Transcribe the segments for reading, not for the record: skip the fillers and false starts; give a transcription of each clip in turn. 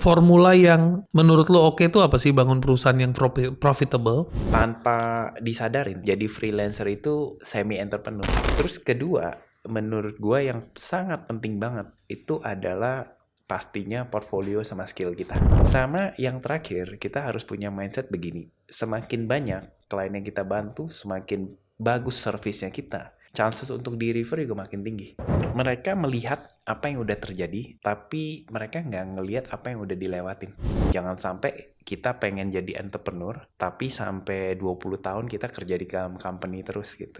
Formula yang menurut lo oke itu apa sih bangun perusahaan yang profitable? Tanpa disadarin, jadi freelancer itu semi-entrepreneur. Terus kedua, menurut gua yang sangat penting banget, itu adalah pastinya portfolio sama skill kita. Sama yang terakhir, kita harus punya mindset begini. Semakin banyak klien yang kita bantu, semakin bagus servisnya kita, chances untuk di-refer juga makin tinggi. Mereka melihat apa yang udah terjadi, tapi mereka nggak ngelihat apa yang udah dilewatin. Jangan sampai kita pengen jadi entrepreneur, tapi sampai 20 tahun kita kerja di dalam company terus gitu.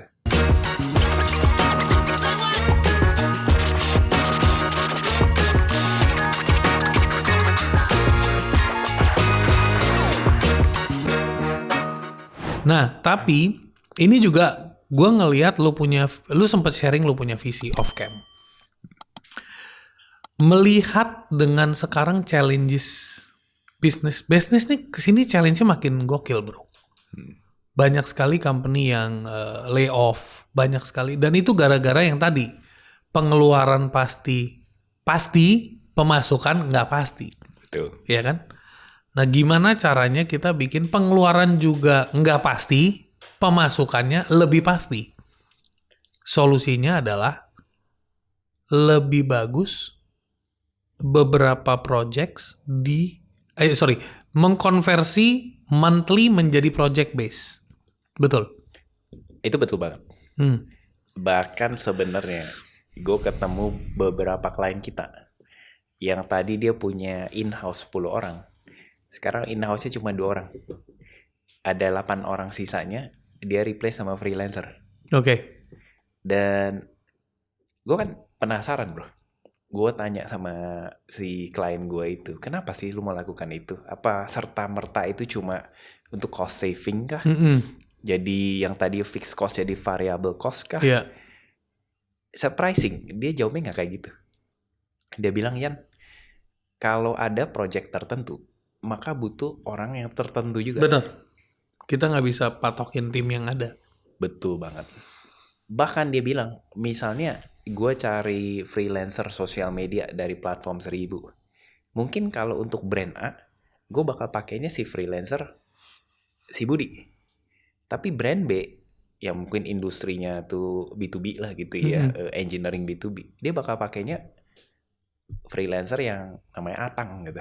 Nah, tapi ini juga gue ngelihat lu sempat sharing lu punya visi off cam. Melihat dengan sekarang challenges bisnis nih kesini challenge-nya makin gokil bro. Banyak sekali company yang lay off, banyak sekali, dan itu gara-gara yang tadi pengeluaran pasti, pemasukan nggak pasti, Betul. ya kan? Nah, gimana caranya kita bikin pengeluaran juga nggak pasti, pemasukannya lebih pasti? Solusinya adalah lebih bagus beberapa projects mengkonversi monthly menjadi project base. Betul? Itu betul banget. Bahkan sebenarnya gue ketemu beberapa klien kita yang tadi dia punya in-house 10 orang. Sekarang in-house-nya cuma 2 orang. Ada 8 orang sisanya dia replace sama freelancer. Oke. Dan gue kan penasaran bro. Gue tanya sama si klien gue itu, kenapa sih lu mau lakukan itu? Apa serta-merta itu cuma untuk cost saving kah? Jadi yang tadi fixed cost jadi variable cost kah? Iya. Surprising, dia jawabnya nggak kayak gitu. Dia bilang, Yan, kalau ada project tertentu, maka butuh orang yang tertentu juga. Benar. Kita nggak bisa patokin tim yang ada. Betul banget. Bahkan dia bilang, misalnya gue cari freelancer sosial media dari platform 1000. Mungkin kalau untuk brand A, gue bakal pakainya si freelancer si Budi. Tapi brand B, yang mungkin industrinya tuh B2B lah gitu ya, engineering B2B, dia bakal pakainya freelancer yang namanya Atang gitu.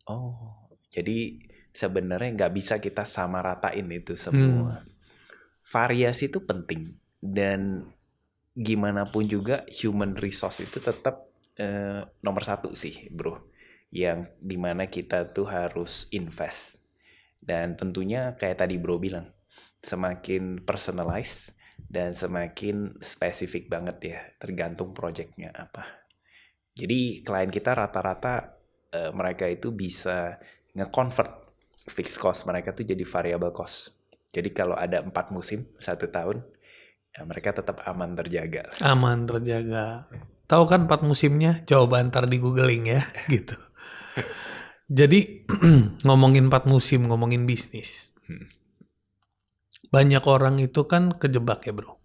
Oh, jadi sebenarnya nggak bisa kita samaratain itu semua. Variasi itu penting, dan gimana pun juga human resource itu tetap nomor 1 sih bro, yang dimana kita tuh harus invest. Dan tentunya kayak tadi bro bilang, semakin personalized dan semakin spesifik banget ya, tergantung projectnya apa. Jadi klien kita rata-rata mereka itu bisa nge-convert fixed cost mereka tuh jadi variable cost. Jadi kalau ada 4 musim 1 tahun, ya mereka tetap aman terjaga. Aman terjaga. Tahu kan 4 musimnya? Coba ntar di googling ya, gitu. Jadi ngomongin 4 musim, ngomongin bisnis. Banyak orang itu kan kejebak ya bro.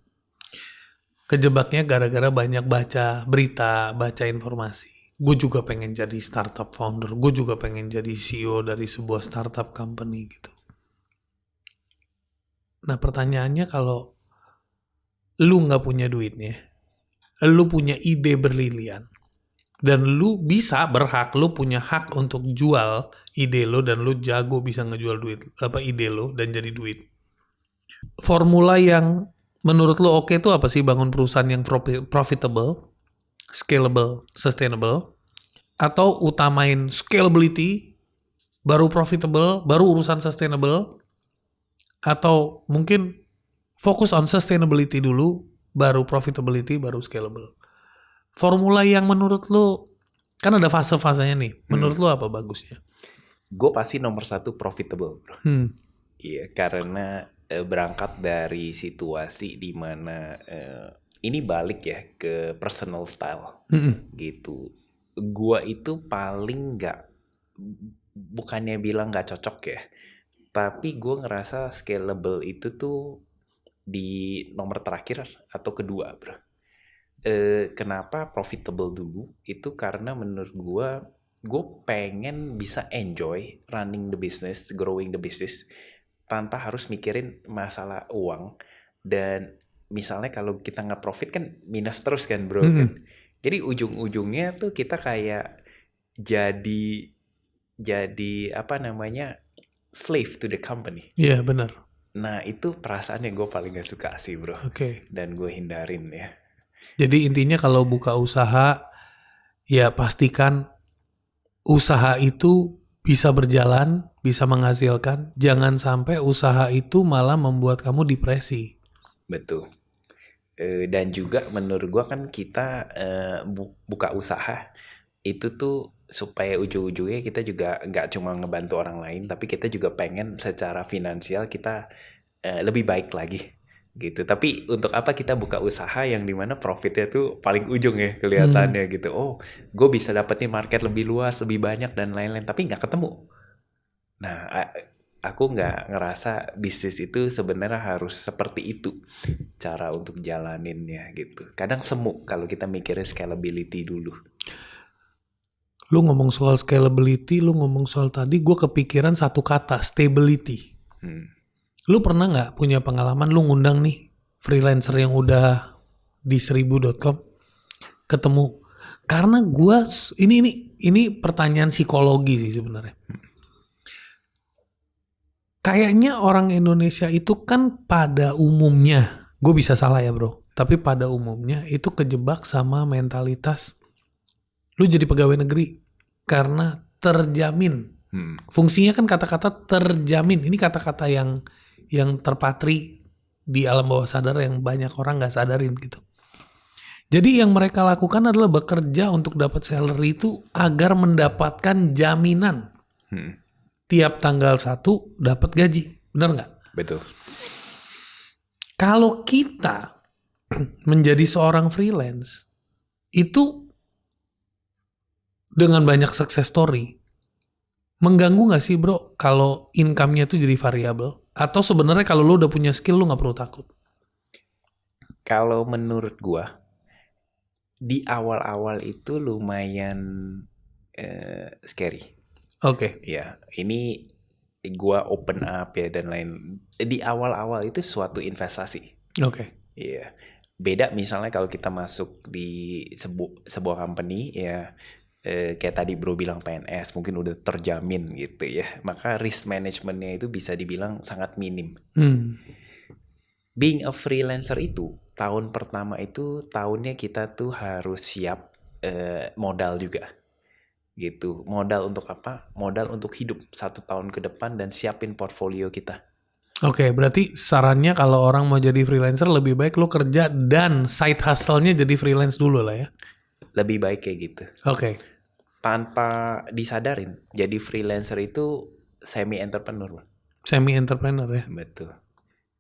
Kejebaknya gara-gara banyak baca berita, baca informasi. Gue juga pengen jadi startup founder, gue juga pengen jadi CEO dari sebuah startup company gitu. Nah pertanyaannya, kalau lu nggak punya duitnya, lu punya ide berlian, dan lu punya hak untuk jual ide lo, dan lu jago bisa ngejual ide lo dan jadi duit. Formula yang menurut lo oke itu apa sih bangun perusahaan yang profitable, scalable, sustainable, atau utamain scalability, baru profitable, baru urusan sustainable, atau mungkin fokus on sustainability dulu, baru profitability, baru scalable? Formula yang menurut lo, kan ada fase-fasenya nih, menurut lo apa bagusnya? Gue pasti nomor 1 profitable bro. Iya, karena berangkat dari situasi di mana ini balik ya ke personal style gitu. Gua itu paling bukannya bilang nggak cocok ya, tapi gue ngerasa scalable itu tuh di nomor terakhir atau kedua bro. Kenapa profitable dulu? Itu karena menurut gue gue pengen bisa enjoy running the business, growing the business tanpa harus mikirin masalah uang. Dan misalnya kalau kita nggak profit kan minus terus kan bro kan. Jadi ujung-ujungnya tuh kita kayak jadi apa namanya, slave to the company. Iya benar. Nah itu perasaan yang gue paling gak suka sih bro. Oke. Dan gue hindarin ya. Jadi intinya kalau buka usaha, ya pastikan usaha itu bisa berjalan, bisa menghasilkan. Jangan sampai usaha itu malah membuat kamu depresi. Betul. Dan juga menurut gue kan kita buka usaha itu tuh supaya ujung-ujungnya kita juga nggak cuma ngebantu orang lain, tapi kita juga pengen secara finansial kita lebih baik lagi gitu. Tapi untuk apa kita buka usaha yang dimana profitnya tuh paling ujung ya kelihatannya gitu. Oh, gue bisa dapetin market lebih luas, lebih banyak dan lain-lain, tapi nggak ketemu. Nah, aku nggak ngerasa bisnis itu sebenarnya harus seperti itu cara untuk jalaninnya gitu. Kadang semu kalau kita mikirnya scalability dulu. Lu ngomong soal scalability, lu ngomong soal tadi, gue kepikiran satu kata, stability. Lu pernah nggak punya pengalaman lu ngundang nih freelancer yang udah di 1000.com ketemu? Karena gue, ini pertanyaan psikologi sih sebenarnya. Kayaknya orang Indonesia itu kan pada umumnya, gue bisa salah ya bro, tapi pada umumnya itu kejebak sama mentalitas lu jadi pegawai negeri karena terjamin. Fungsinya kan kata-kata terjamin. Ini kata-kata yang terpatri di alam bawah sadar yang banyak orang nggak sadarin gitu. Jadi yang mereka lakukan adalah bekerja untuk dapat salary itu agar mendapatkan jaminan. Tiap tanggal 1 dapat gaji. Benar nggak? Betul. Kalau kita menjadi seorang freelance, itu dengan banyak success story, mengganggu nggak sih bro kalau income-nya tuh jadi variabel? Atau sebenarnya kalau lu udah punya skill, lu nggak perlu takut? Kalau menurut gua, di awal-awal itu lumayan scary. Oke. Ya, ini gua open up ya dan lain. Di awal-awal itu suatu investasi. Oke. Iya. Beda misalnya kalau kita masuk di sebuah company ya, kayak tadi bro bilang PNS mungkin udah terjamin gitu ya. Maka risk managementnya itu bisa dibilang sangat minim. Being a freelancer itu tahun pertama itu tahunnya kita tuh harus siap modal juga. Gitu. Modal untuk apa? Modal untuk hidup 1 tahun ke depan dan siapin portfolio kita. Oke, berarti sarannya kalau orang mau jadi freelancer lebih baik lo kerja dan side hustle-nya jadi freelance dulu lah ya. Lebih baik kayak gitu. Oke. Tanpa disadarin, jadi freelancer itu semi entrepreneur. Semi entrepreneur ya. Betul.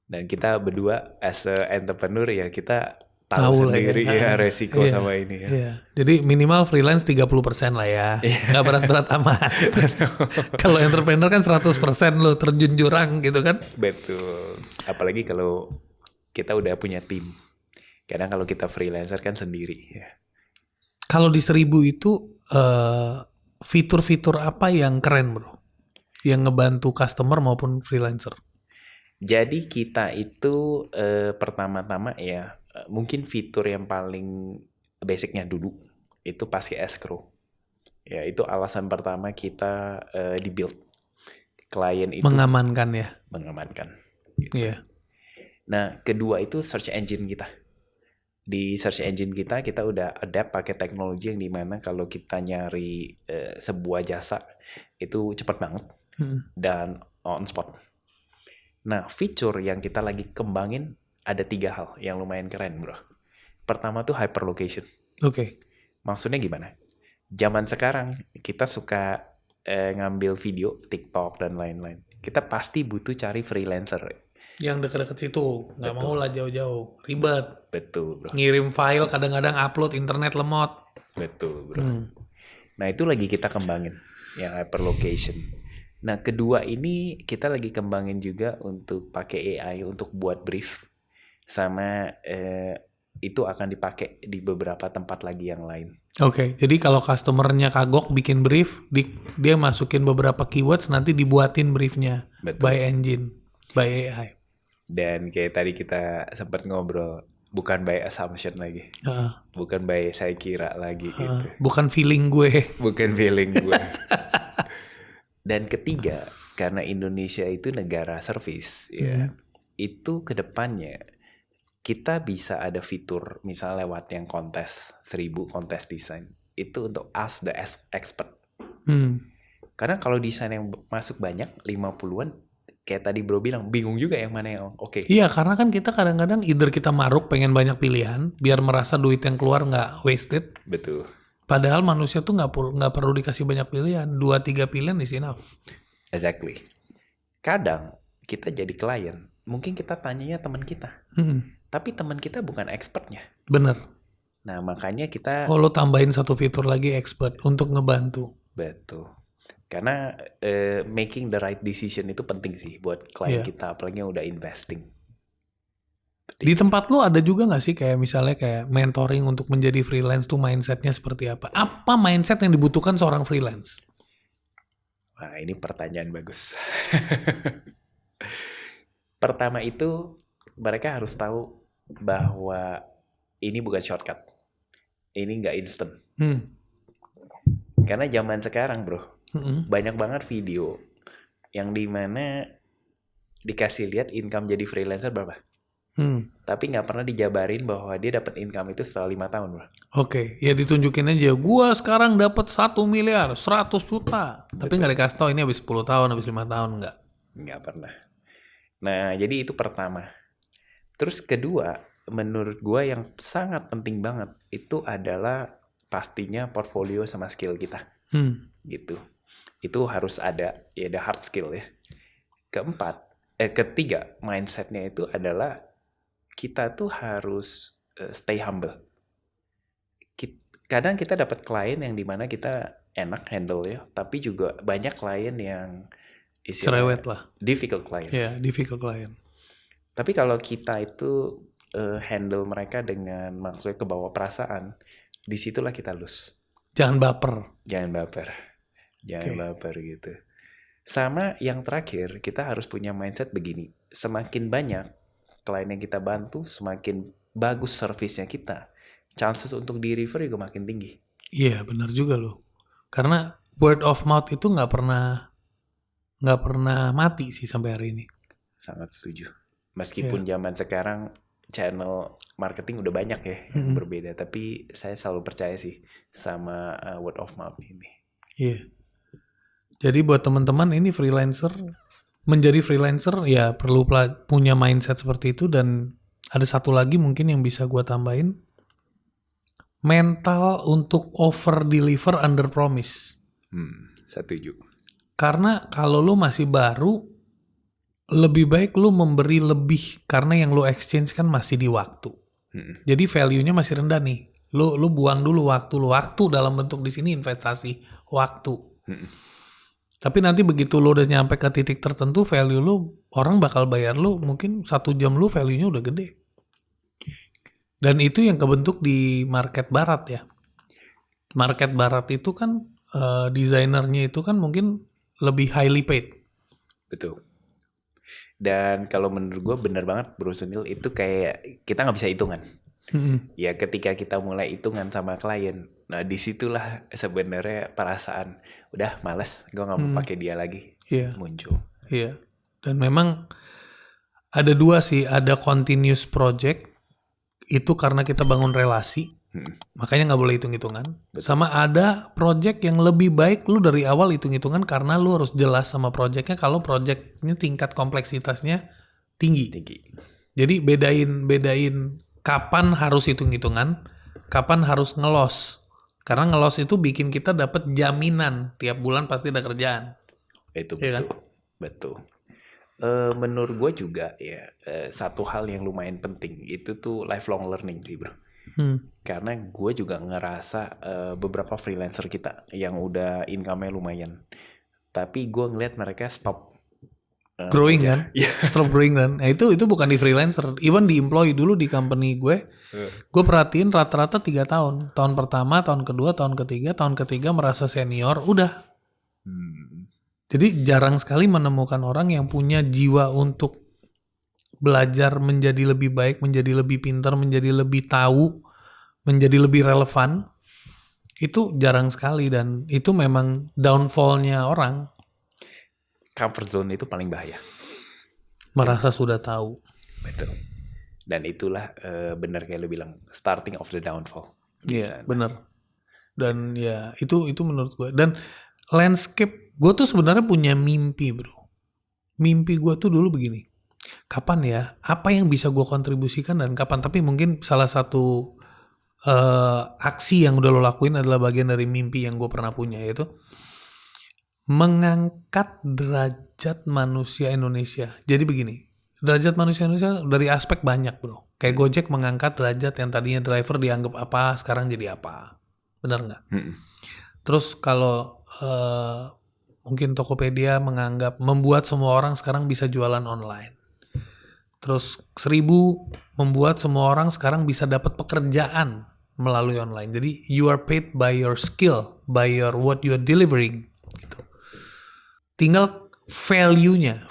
Dan kita berdua as a entrepreneur ya kita tahu sendiri ya resiko sama ini ya. Iya. Jadi minimal freelance 30% lah ya. Nggak berat-berat amat. Kalau entrepreneur kan 100% lo terjun jurang gitu kan. Betul. Apalagi kalau kita udah punya tim. Kadang kalau kita freelancer kan sendiri ya. Kalau di 1000 itu fitur-fitur apa yang keren bro? Yang ngebantu customer maupun freelancer? Jadi kita itu pertama-tama ya mungkin fitur yang paling basicnya dulu itu pasti escrow. Ya itu alasan pertama kita di-build. Klien itu mengamankan ya. Mengamankan. Gitu. Iya. Nah kedua itu search engine kita. Di search engine kita udah adapt pakai teknologi yang dimana kalau kita nyari sebuah jasa itu cepat banget dan on spot. Nah fitur yang kita lagi kembangin ada 3 hal yang lumayan keren bro. Pertama tuh hyperlocation. Oke. Maksudnya gimana? Zaman sekarang kita suka ngambil video TikTok dan lain-lain. Kita pasti butuh cari freelancer. Yang dekat-dekat situ, nggak mau lah jauh-jauh, ribet. Betul bro. Ngirim file kadang-kadang upload internet lemot. Betul bro. Nah itu lagi kita kembangin yang hyperlocation. Nah kedua ini kita lagi kembangin juga untuk pakai AI untuk buat brief sama itu akan dipakai di beberapa tempat lagi yang lain. Oke, jadi kalau customernya kagok bikin brief, dia masukin beberapa keywords, nanti dibuatin briefnya Betul. by engine, by AI. Dan kayak tadi kita sempat ngobrol, bukan by assumption lagi, Heeh, bukan by saya kira lagi gitu, bukan feeling gue. bukan feeling gue. Dan ketiga, karena Indonesia itu negara service, ya, itu kedepannya kita bisa ada fitur misalnya lewat yang kontes 1000 kontes desain itu untuk ask the expert. Karena kalau desain yang masuk banyak 50-an kayak tadi bro bilang bingung juga yang mana yang oke. Iya, karena kan kita kadang-kadang either kita maruk pengen banyak pilihan biar merasa duit yang keluar nggak wasted. Betul. Padahal manusia tuh nggak perlu dikasih banyak pilihan, 2-3 pilihan is enough. Exactly. Kadang kita jadi klien, mungkin kita tanyanya teman kita. Tapi teman kita bukan expertnya. Bener. Nah, makanya kita lo tambahin satu fitur lagi expert untuk ngebantu. betul. Karena making the right decision itu penting sih buat klien kita, apalagi yang udah investing. Di tempat lo ada juga nggak sih kayak misalnya kayak mentoring untuk menjadi freelance tuh mindsetnya seperti apa? Apa mindset yang dibutuhkan seorang freelance? Nah, ini pertanyaan bagus. Pertama itu mereka harus tahu bahwa ini bukan shortcut. Ini nggak instant. Karena zaman sekarang bro, banyak banget video yang dimana dikasih lihat income jadi freelancer berapa. Tapi nggak pernah dijabarin bahwa dia dapat income itu setelah 5 tahun bro. Oke, ya ditunjukin aja. Gua sekarang dapat 1 miliar, 100 juta. Tapi nggak dikasih tau ini habis 10 tahun, habis 5 tahun nggak. Nggak pernah. Nah, jadi itu pertama. Terus kedua, menurut gue yang sangat penting banget itu adalah pastinya portfolio sama skill kita. Gitu. Itu harus ada, ya ada hard skill ya. Ketiga, mindsetnya itu adalah kita tuh harus stay humble. Kadang kita dapat klien yang dimana kita enak handle ya, tapi juga banyak klien yang cerewet lah. Difficult clients. Ya, difficult client. Tapi kalau kita itu handle mereka dengan maksudnya kebawa perasaan, disitulah kita lose. Jangan baper. Jangan baper gitu. Sama yang terakhir, kita harus punya mindset begini. Semakin banyak klien yang kita bantu, semakin bagus servisnya kita, chances untuk di-refer juga makin tinggi. Iya, benar juga loh. Karena word of mouth itu nggak pernah mati sih sampai hari ini. Sangat setuju. Meskipun zaman sekarang channel marketing udah banyak ya yang berbeda, tapi saya selalu percaya sih sama word of mouth ini. Iya. Jadi buat teman-teman ini menjadi freelancer ya perlu punya mindset seperti itu. Dan ada satu lagi mungkin yang bisa gue tambahin, mental untuk over deliver under promise. Setuju. Karena kalau lu masih baru, lebih baik lu memberi lebih karena yang lu exchange kan masih di waktu. Jadi value-nya masih rendah nih. Lu buang dulu waktu dalam bentuk di sini investasi waktu. Tapi nanti begitu lu udah nyampe ke titik tertentu, value lu orang bakal bayar lu mungkin 1 jam lu value-nya udah gede. Dan itu yang kebentuk di market barat ya. Market barat itu kan desainernya itu kan mungkin lebih highly paid. Betul. Dan kalau menurut gue bener banget Bro Sunil, itu kayak kita nggak bisa hitungan. Ya ketika kita mulai hitungan sama klien, nah disitulah sebenarnya perasaan udah malas, gue nggak mau pakai dia lagi muncul. Iya. Dan memang ada 2 sih, ada continuous project itu karena kita bangun relasi, makanya nggak boleh hitung-hitungan. Sama ada project yang lebih baik lu dari awal hitung-hitungan karena lu harus jelas sama projectnya kalau projectnya tingkat kompleksitasnya tinggi. Jadi bedain kapan harus hitung-hitungan, kapan harus ngelos. Karena ngelos itu bikin kita dapat jaminan tiap bulan pasti ada kerjaan. Itu betul. Ya kan? Betul. Menurut gue juga ya satu hal yang lumayan penting itu tuh lifelong learning sih bro. Karena gue juga ngerasa beberapa freelancer kita yang udah income-nya lumayan, tapi gue ngeliat mereka stop growing kan, Iya. stop growing kan. Nah itu bukan di freelancer, even di employee dulu di company gue perhatiin rata-rata 3 tahun. Tahun pertama, tahun kedua, tahun ketiga merasa senior, udah. Jadi jarang sekali menemukan orang yang punya jiwa untuk belajar menjadi lebih baik, menjadi lebih pintar, menjadi lebih tahu, menjadi lebih relevan. Itu jarang sekali dan itu memang downfall-nya orang. Comfort zone itu paling bahaya. Merasa sudah tahu. Betul. Dan itulah benar kayak lu bilang, starting of the downfall. Iya, benar. Dan ya itu menurut gue. Dan landscape, gue tuh sebenarnya punya mimpi bro. Mimpi gue tuh dulu begini. Kapan ya, apa yang bisa gue kontribusikan dan kapan. Tapi mungkin salah satu aksi yang udah lo lakuin adalah bagian dari mimpi yang gue pernah punya, yaitu mengangkat derajat manusia Indonesia. Jadi begini, derajat manusia Indonesia dari aspek banyak bro. Kayak Gojek mengangkat derajat yang tadinya driver dianggap apa, sekarang jadi apa. Benar nggak? Terus kalau mungkin Tokopedia membuat semua orang sekarang bisa jualan online. Terus 1000 membuat semua orang sekarang bisa dapat pekerjaan melalui online. Jadi you are paid by your skill, by your what you are delivering. Gitu. Tinggal value-nya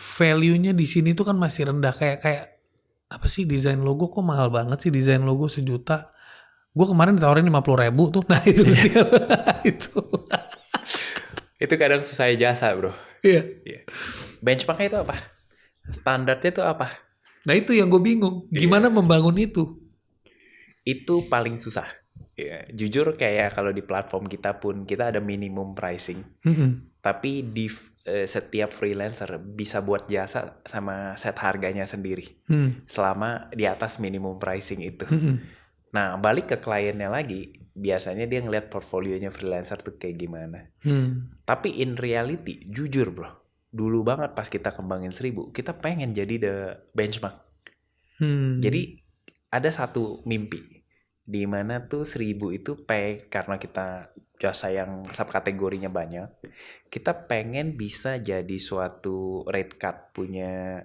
di sini tuh kan masih rendah. Kayak apa sih desain logo kok mahal banget sih, desain logo 1 juta. Gue kemarin ditawarin 50.000 tuh. Nah itu Itu kadang susah jasa bro. Iya. Benchmarknya itu apa? Standarnya itu apa? Nah itu yang gue bingung. Gimana membangun itu? Itu paling susah. Ya, jujur kayak kalau di platform kita pun kita ada minimum pricing. Tapi di setiap freelancer bisa buat jasa sama set harganya sendiri. Selama di atas minimum pricing itu. Nah balik ke kliennya lagi, biasanya dia ngeliat portfolionya freelancer tuh kayak gimana. Tapi in reality, jujur bro, dulu banget pas kita kembangin 1000, kita pengen jadi the benchmark. Jadi ada satu mimpi di mana tuh 1000 itu karena kita jasa yang subkategorinya banyak, kita pengen bisa jadi suatu rate card punya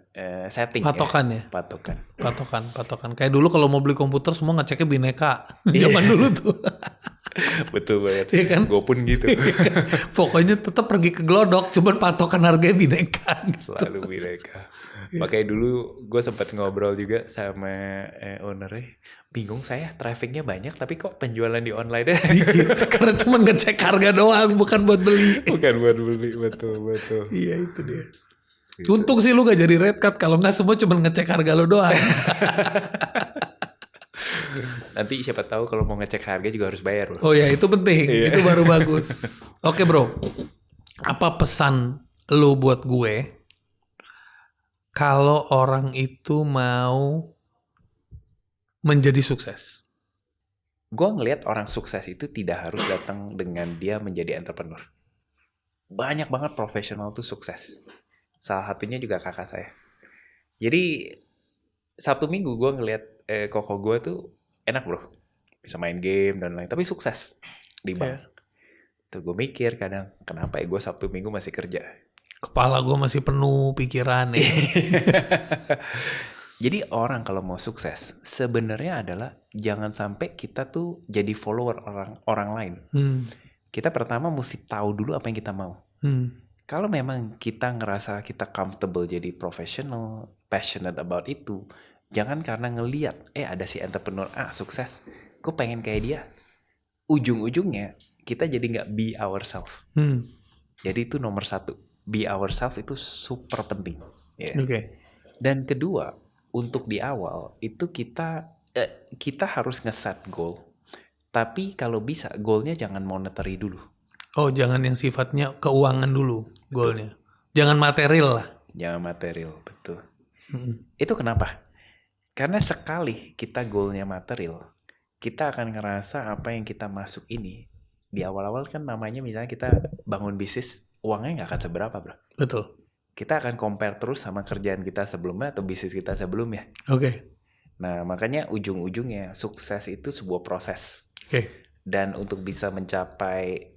setting. Patokan ya? Patokan. Kayak dulu kalau mau beli komputer semua ngeceknya Bineka. Zaman dulu tuh. Betul banget. Iya kan? Gue pun gitu. Pokoknya tetap pergi ke Glodok, cuman patokan harganya Bineka. Gitu. Selalu Bineka. Makanya dulu gue sempat ngobrol juga sama ownernya. Bingung saya, trafficnya banyak tapi kok penjualan di online-nya dikit. Karena cuma ngecek harga doang, bukan buat beli. Bukan buat beli, betul. Iya itu dia. Gitu. Untung sih lu gak jadi red card, kalau nggak semua cuma ngecek harga lo doang. Nanti siapa tahu kalau mau ngecek harga juga harus bayar bro. Oh ya itu penting, itu baru bagus. Oke bro, apa pesan lo buat gue kalau orang itu mau menjadi sukses? Gue ngelihat orang sukses itu tidak harus datang dengan dia menjadi entrepreneur. Banyak banget profesional tuh sukses. Salah satunya juga kakak saya. Jadi Sabtu Minggu gue ngelihat koko gue tuh enak bro. Bisa main game dan lain. Tapi sukses di bank. Tuh gue mikir kadang, kenapa ya gue Sabtu Minggu masih kerja? Kepala gue masih penuh pikiran ya. Jadi orang kalau mau sukses sebenarnya adalah jangan sampai kita tuh jadi follower orang lain. Kita pertama mesti tahu dulu apa yang kita mau. Kalau memang kita ngerasa kita comfortable jadi professional, passionate about itu, jangan karena ngeliat ada si entrepreneur sukses, gue pengen kayak dia. Ujung-ujungnya kita jadi nggak be ourselves. Jadi itu nomor 1, be ourselves itu super penting. Okay. Dan kedua, untuk di awal itu kita harus nge-set goal. Tapi kalau bisa goalnya jangan monetary dulu. Oh, jangan yang sifatnya keuangan dulu goalnya. Jangan material lah. Jangan material, betul. Itu kenapa? Karena sekali kita goalnya material, kita akan ngerasa apa yang kita masuk ini di awal-awal kan namanya misalnya kita bangun bisnis, uangnya nggak akan seberapa bro. Betul. Kita akan compare terus sama kerjaan kita sebelumnya atau bisnis kita sebelumnya. Oke. Nah, makanya ujung-ujungnya sukses itu sebuah proses. Oke. Dan untuk bisa mencapai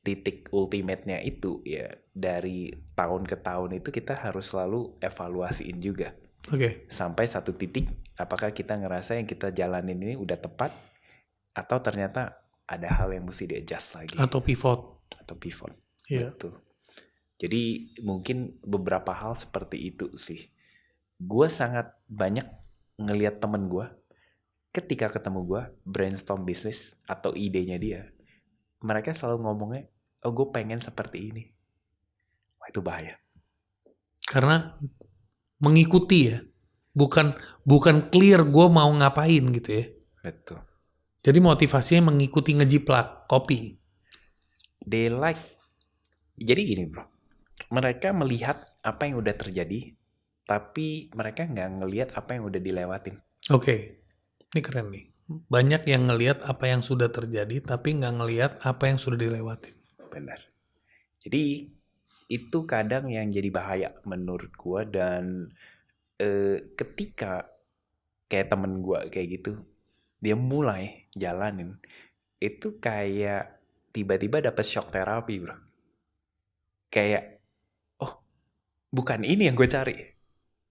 titik ultimate-nya itu ya dari tahun ke tahun itu kita harus selalu evaluasiin juga. Oke. Sampai satu titik apakah kita ngerasa yang kita jalanin ini udah tepat atau ternyata ada hal yang mesti di-adjust lagi. Atau pivot. Iya. Betul. Jadi mungkin beberapa hal seperti itu sih. Gue sangat banyak ngelihat temen gue ketika ketemu gue brainstorm bisnis atau idenya dia, mereka selalu ngomongnya, oh gue pengen seperti ini. Wah itu bahaya. Karena mengikuti ya, bukan clear gue mau ngapain gitu ya. Betul. Jadi motivasinya mengikuti ngejiplak kopi. They like. Jadi gini bro, mereka melihat apa yang udah terjadi, tapi mereka nggak ngelihat apa yang udah dilewatin. Oke. Ini keren nih. Banyak yang ngelihat apa yang sudah terjadi, tapi nggak ngelihat apa yang sudah dilewatin. Benar. Jadi itu kadang yang jadi bahaya menurut gue. Dan ketika kayak temen gue kayak gitu, dia mulai jalanin, itu kayak tiba-tiba dapet shock terapi bro. Kayak, oh bukan ini yang gue cari.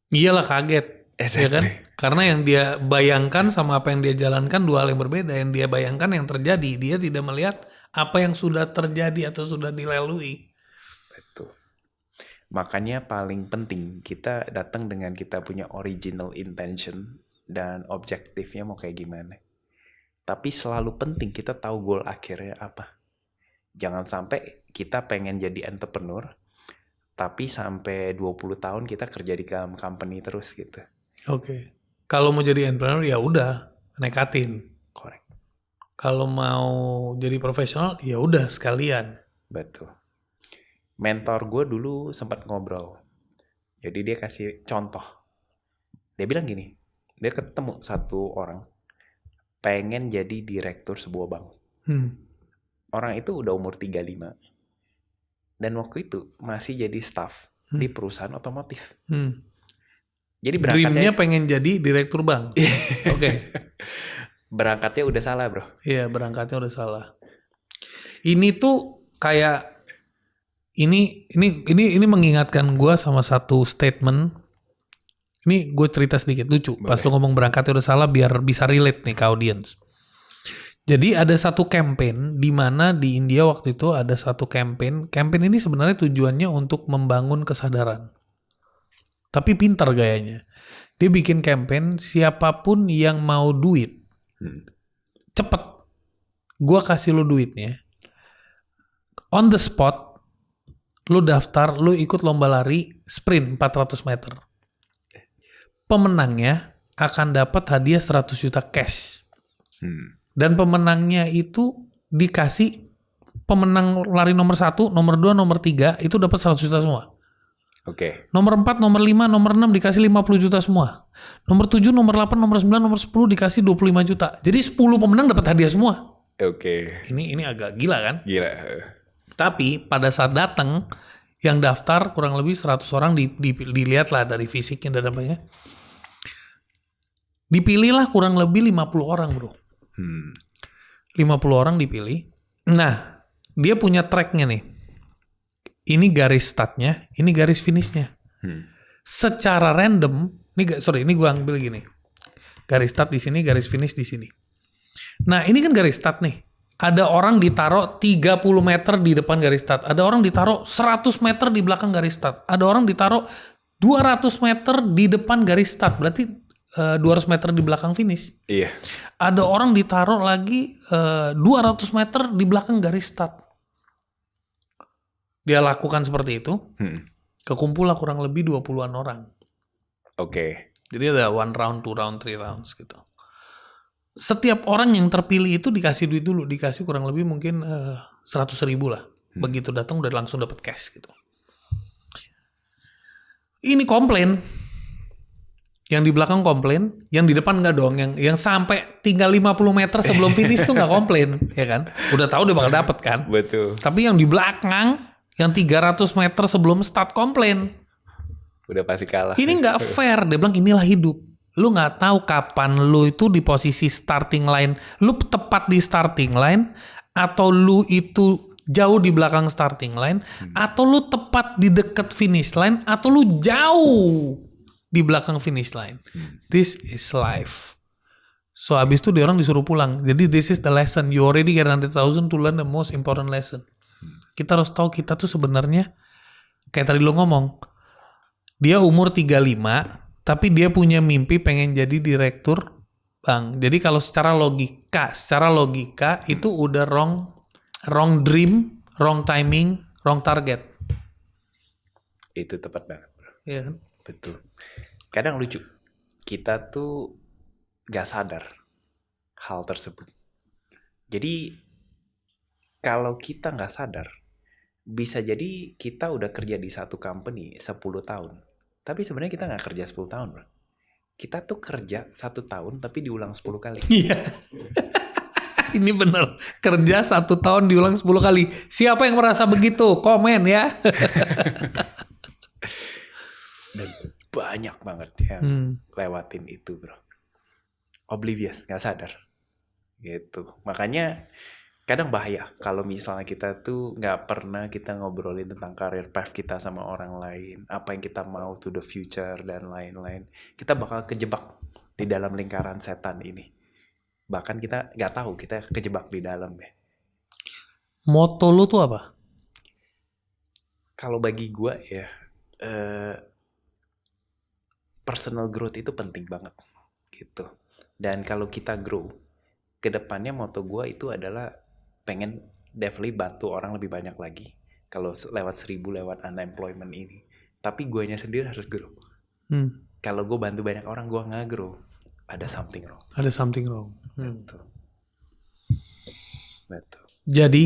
Iyalah kaget. Exactly. Ya kan? Karena yang dia bayangkan sama apa yang dia jalankan dua hal yang berbeda. Yang dia bayangkan yang terjadi, dia tidak melihat apa yang sudah terjadi atau sudah dilalui. Betul. Makanya paling penting kita datang dengan kita punya original intention dan objektifnya mau kayak gimana. Tapi selalu penting kita tahu goal akhirnya apa. Jangan sampai kita pengen jadi entrepreneur, tapi sampai 20 tahun kita kerja di dalam company terus gitu. Oke. Kalau mau jadi entrepreneur ya udah nekatin. Correct. Kalau mau jadi profesional ya udah sekalian. Betul. Mentor gue dulu sempat ngobrol. Jadi dia kasih contoh. Dia bilang gini, dia ketemu satu orang pengen jadi direktur sebuah bank. Orang itu udah umur 35. Dan waktu itu masih jadi staff di perusahaan otomotif. Jadi Dreamnya pengen jadi direktur bank. Oke. Berangkatnya udah salah bro. Iya, berangkatnya udah salah. Ini tuh kayak ini mengingatkan gue sama satu statement. Ini gue cerita sedikit lucu. Pas lo ngomong berangkatnya udah salah biar bisa relate nih ke audience. Jadi ada satu campaign di mana di India waktu itu ada satu campaign. Campaign ini sebenarnya tujuannya untuk membangun kesadaran. Tapi pintar gayanya. Dia bikin campaign siapapun yang mau duit. Cepet. Gua kasih lu duitnya. On the spot. Lu daftar, lu ikut lomba lari sprint 400 meter. Pemenangnya akan dapat hadiah 100 juta cash. Dan pemenangnya itu dikasih pemenang lari nomor 1, nomor 2, nomor 3 itu dapat 100 juta semua. Oke. Nomor 4, nomor 5, nomor 6 dikasih 50 juta semua. Nomor 7, nomor 8, nomor 9, nomor 10 dikasih 25 juta. Jadi 10 pemenang dapat hadiah semua. Oke. Ini agak gila kan? Gila. Tapi pada saat datang yang daftar kurang lebih 100 orang dilihat lah dari fisiknya dan apanya. Dipilihlah kurang lebih 50 orang bro. 50 orang dipilih. Nah, dia punya tracknya nih. Ini garis startnya, ini garis finishnya. Secara random, ini gue ambil gini. Garis start di sini, garis finish di sini. Nah, ini kan garis start nih. Ada orang ditaruh 30 meter di depan garis start. Ada orang ditaruh 100 meter di belakang garis start. Ada orang ditaruh 200 meter di depan garis start. Berarti 200 meter di belakang finish. Iya. Ada orang ditaruh lagi 200 meter di belakang garis start. Dia lakukan seperti itu. Kekumpul lah kurang lebih 20-an orang. Oke. Jadi ada 1 round, 2 round, 3 rounds gitu. Setiap orang yang terpilih itu dikasih duit dulu. Dikasih kurang lebih mungkin 100.000 lah. Begitu datang udah langsung dapat cash gitu. Ini komplain. Yang di belakang komplain, yang di depan enggak dong. Yang sampai tinggal 50 meter sebelum finish tuh enggak komplain, ya kan? Udah tahu dia bakal dapet kan? Betul. Tapi yang di belakang, yang 300 meter sebelum start komplain. Udah pasti kalah. Ini enggak fair. Dia bilang inilah hidup. Lu enggak tahu kapan lu itu di posisi starting line. Lu tepat di starting line atau lu itu jauh di belakang starting line, atau lu tepat di dekat finish line, atau lu jauh di belakang finish line. This is life. So abis itu dia orang disuruh pulang. Jadi this is the lesson. You already get 100,000 to learn the most important lesson. Kita harus tahu kita tuh sebenarnya kayak tadi lu ngomong. Dia umur 35, tapi dia punya mimpi pengen jadi direktur bank. Jadi kalau secara logika itu udah wrong dream, wrong timing, wrong target. Itu tepat banget, bro. Iya kan? Betul. Kadang lucu, kita tuh gak sadar hal tersebut. Jadi kalau kita gak sadar, bisa jadi kita udah kerja di satu company 10 tahun. Tapi sebenarnya kita gak kerja 10 tahun, bro. Kita tuh kerja 1 tahun tapi diulang 10 kali. Iya. Ini bener. Kerja 1 tahun diulang 10 kali. Siapa yang merasa begitu? Komen ya. Dan banyak banget yang lewatin itu, bro. Oblivious, gak sadar. Gitu. Makanya kadang bahaya kalau misalnya kita tuh gak pernah kita ngobrolin tentang career path kita sama orang lain, apa yang kita mau to the future dan lain-lain. Kita bakal kejebak di dalam lingkaran setan ini. Bahkan kita gak tahu kita kejebak di dalam ya. Moto lu tuh apa? Kalau bagi gue ya, personal growth itu penting banget gitu. Dan kalau kita grow, kedepannya moto gue itu adalah pengen definitely bantu orang lebih banyak lagi. Kalau lewat 1.000 lewat unemployment ini. Tapi guanya sendiri harus grow. Kalau gue bantu banyak orang, gue nggak grow. Ada something wrong. Ada something wrong. Betul. Betul. Jadi,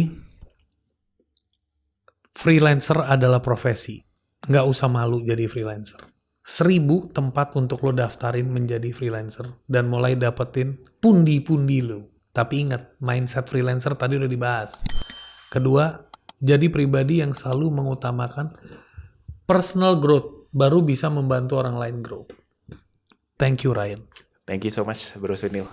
freelancer adalah profesi. Nggak usah malu jadi freelancer. 1.000 tempat untuk lo daftarin menjadi freelancer. Dan mulai dapetin pundi-pundi lo. Tapi ingat, mindset freelancer tadi udah dibahas. Kedua, jadi pribadi yang selalu mengutamakan personal growth. Baru bisa membantu orang lain grow. Thank you, Ryan. Thank you so much, Bro Sunil.